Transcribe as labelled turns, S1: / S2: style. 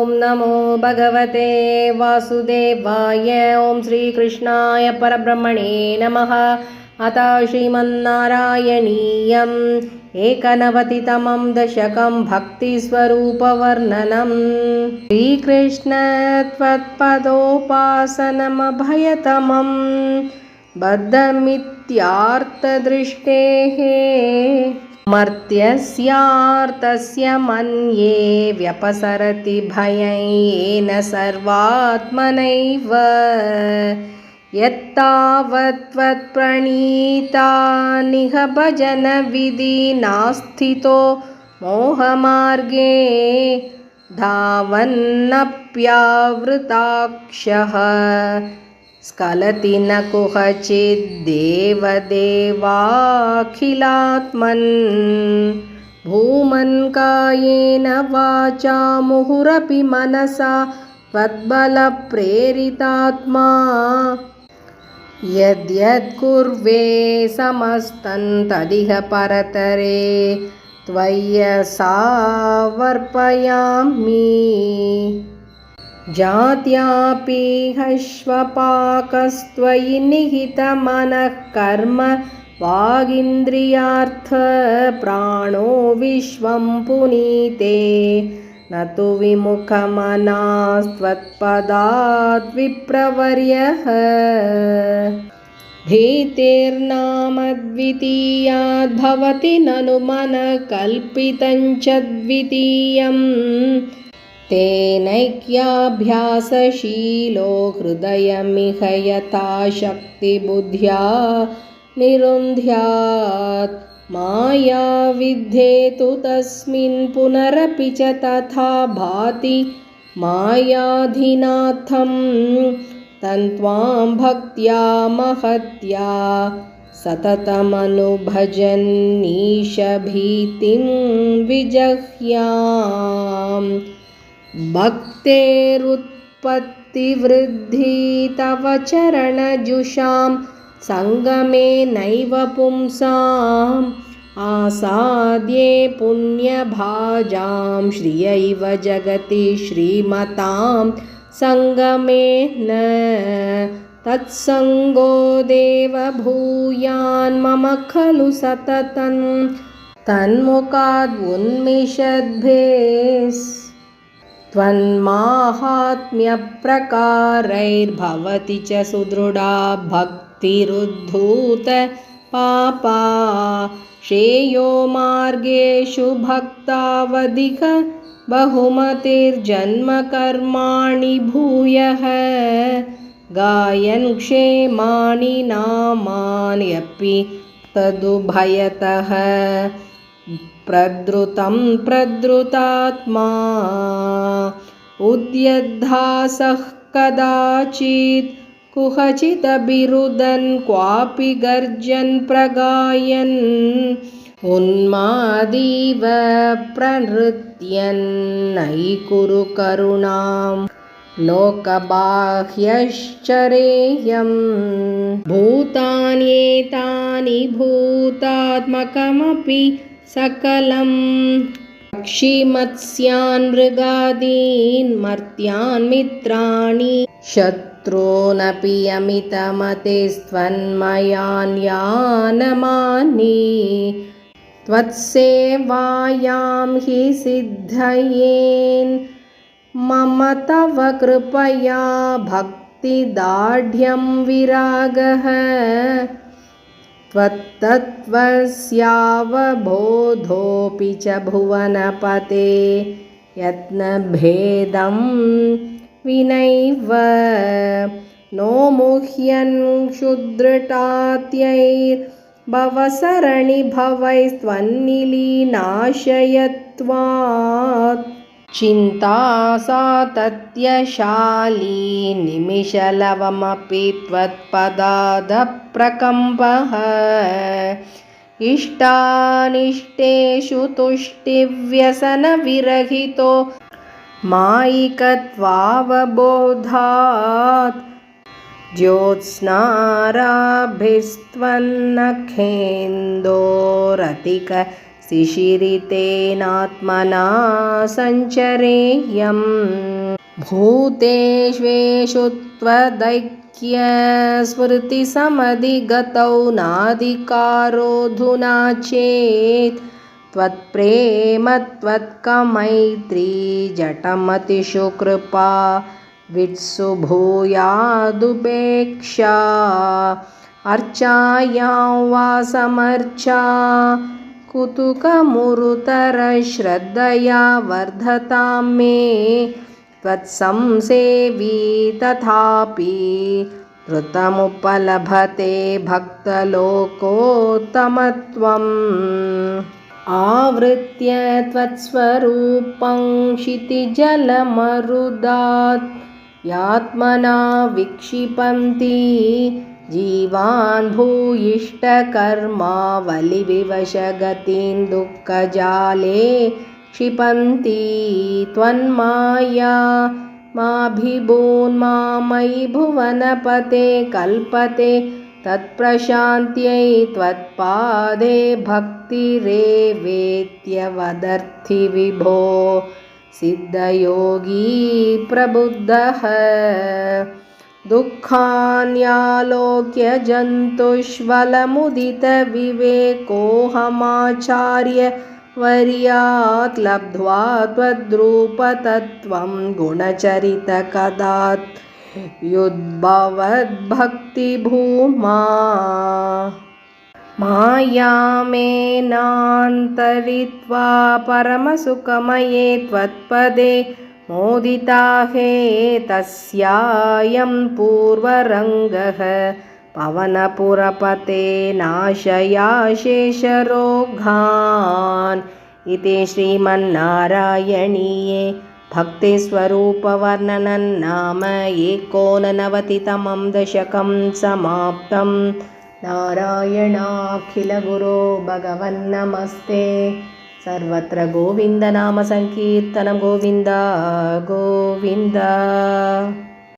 S1: ॐ नमो भगवते वासुदेवाय। ॐ श्रीकृष्णाय परब्रह्मणे नमः। अथ श्रीमन्नारायणीयम् एकनवतितमं दशकं भक्तिस्वरूपवर्णनम्। श्रीकृष्ण त्वत्पदोपासनमभयतमं बद्धमित्यार्तदृष्टेः मर्त्यस्यार्तस्य मन्ये व्यपसरति भयेन सर्वात्मनैव यत्तावत्त्वत्प्रणीतानिह भजन विधि नास्थितो मोहमार्गे धावन्नप्यावृताक्षः स्खलति न कुहचिद्देवदेवाखिलात्मन् भूमन् कायेन वाचा मुहुरपि मनसा त्वद्बलप्रेरितात्मा यद्यत्कुर्वे समस्तं तदिह परतरे त्वय्यसावर्पयामि जात्यापि हश्वपाकस्त्वयि निहितमनः कर्म वागिन्द्रियार्थ प्राणो विश्वं पुनीते न तु विमुखमनास्त्वत्पदात् विप्रवर्यः भीतिर्नाम द्वितीयाद्भवति ननु मनः कल्पितं च द्वितीयम् तेनैक्याभ्यासशीलो हृदयमिह यथाशक्तिबुद्ध्या निरुन्ध्यात् माया विद्धेतु तस्मिन् पुनरपि च तथा भाति मायाधीनाथं तन्त्वां भक्त्या महत्या सततमनुभजन्नीशभीतिं विजह्याम् भक्तेरुत्पत्तिवृद्धि तव चरणजुषां सङ्गमे नैव पुंसाम् आसाद्ये पुण्यभाजां श्रियैव जगति श्रीमतां सङ्गमेन तत्सङ्गो देव भूयान्मम खलु सततं तन्मुखादुन्मिषद्भेस् त्वन्माहात्म्यप्रकारैर्भवति च सुदृढा भक्तिरुद्धूत पापा श्रेयो मार्गेषु भक्तावधिक बहुमतिर्जन्म कर्माणि भूयः गायन् क्षेमाणि नामान्यपि तदुभयतः प्रद्रुतं प्रद्रुतात्मा उद्यद्धासः कदाचित् कुहचिदभिरुदन् क्वापि गर्जन् प्रगायन् उन्मादीव प्रनृत्यन्नयि कुरु करुणां लोकबाह्यश्चरेयम् भूतान्येतानि भूतात्मकमपि सकलं पक्षिमत्स्यान् मृगादीन् मर्त्यान् मित्राणि शत्रूनपि अमितमतिस्त्वन्मयान्यानमानि त्वत्सेवायां हि सिद्धयेन् मम तव कृपया भक्तिदार्ढ्यं विरागः त्वत्तत्त्वस्यावबोधोऽपि च भुवनपते यत्नभेदं विनैव नो मुह्यन् क्षुद्रटात्यैर्भवसरणिभवैस्त्वन्निलीनाशयत्वात् चिन्ता सातत्यशाली निमिषलवमपि त्वत्पदादप्रकम्पः इष्टानिष्टेषु तुष्टिव्यसनविरहितो मायिकत्वावबोधात् ज्योत्स्नाराभिस्त्वन्नखेन्दोरतिक शिशिरितेनात्मना सञ्चरेयम् भूतेष्वेषु त्वदैक्यस्मृतिसमधिगतौ नाधिकारोऽधुना चेत् त्वत्प्रेम त्वत्कमैत्री जटमतिषु कृपा वित्सु भूयादुपेक्षा अर्चायां वा समर्चा कुतुकमुरुतरश्रद्धया वर्धतां मे त्वत्संसेवी तथापि ऋतमुपलभते भक्तलोकोत्तमत्वम् आवृत्य त्वत्स्वरूपं क्षितिजलमरुदात् यात्मना विक्षिपन्ति जीवान् भूयिष्ठकर्मावलिविवशगतिं दुःखजाले क्षिपन्ति त्वन्माया माभिभून्मामयि भुवनपते कल्पते तत्प्रशान्त्यै त्वत्पादे भक्तिरेवेत्यवदर्थि विभो सिद्धयोगी प्रबुद्धः दुःखान्यालोक्य जन्तुष्वलमुदितविवेकोऽहमाचार्य वर्यात् लब्ध्वा त्वद्रूपतत्त्वं गुणचरितकदात् युद्भवद्भक्तिभूमा मायामेनान्तरित्वा परमसुखमये त्वत्पदे मोदिता हे तस्यायं पूर्वरङ्गः पवनपुरपते नाशयाशेषरोगान् इति श्रीमन्नारायणीये भक्तिस्वरूपवर्णनं नाम 89तमं दशकं समाप्तं। नारायणाखिलगुरो भगवन्नमस्ते। सर्वत्र गोविन्दनामसङ्कीर्तनं गोविन्द गोविन्द।